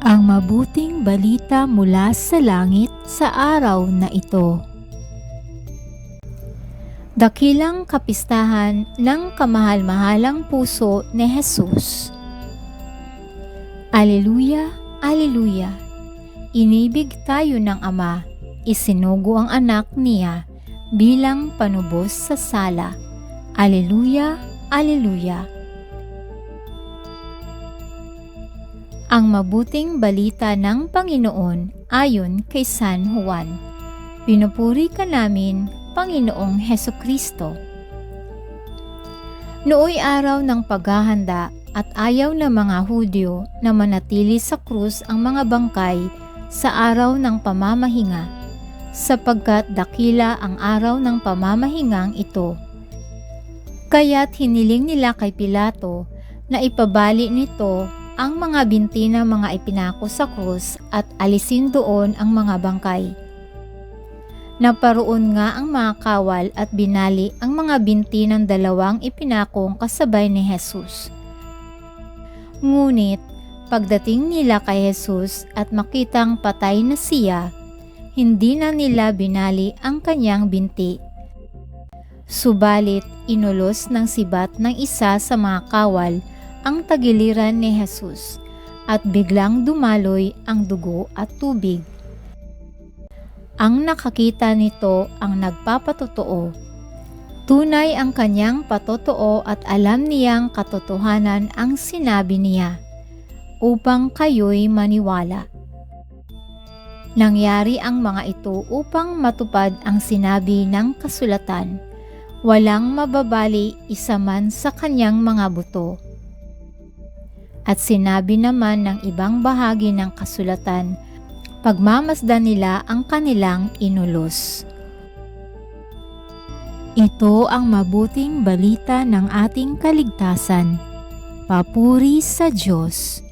Ang mabuting balita mula sa langit sa araw na ito. Dakilang kapistahan ng kamahal-mahalang puso ni Jesus. Aleluya, aleluya! Inibig tayo ng Ama, isinugo ang anak niya bilang panubos sa sala. Aleluya, aleluya! Ang mabuting balita ng Panginoon ayon kay San Juan. Pinupuri ka namin, Panginoong Hesukristo. Nooy araw ng paghahanda at ayaw ng mga Hudyo na manatili sa krus ang mga bangkay sa araw ng pamamahinga, sapagkat dakila ang araw ng pamamahingang ito. Kaya't hiniling nila kay Pilato na ipabali nito ang mga binti ng mga ipinako sa krus at alisin doon ang mga bangkay. Naparoon nga ang mga kawal at binali ang mga binti ng dalawang ipinakong kasabay ni Jesus. Ngunit pagdating nila kay Jesus at makitang patay na siya, hindi na nila binali ang kanyang binti. Subalit inulos ng sibat ng isa sa mga kawal ang tagiliran ni Jesus at biglang dumaloy ang dugo at tubig. Ang nakakita nito ang nagpapatotoo. Tunay ang kanyang patotoo at alam niyang katotohanan ang sinabi niya, upang kayo'y maniwala. Nangyari ang mga ito upang matupad ang sinabi ng kasulatan, walang mababali isa man sa kanyang mga buto. At sinabi naman ng ibang bahagi ng kasulatan, pagmamasdan nila ang kanilang inulos. Ito ang mabuting balita ng ating kaligtasan. Papuri sa Diyos.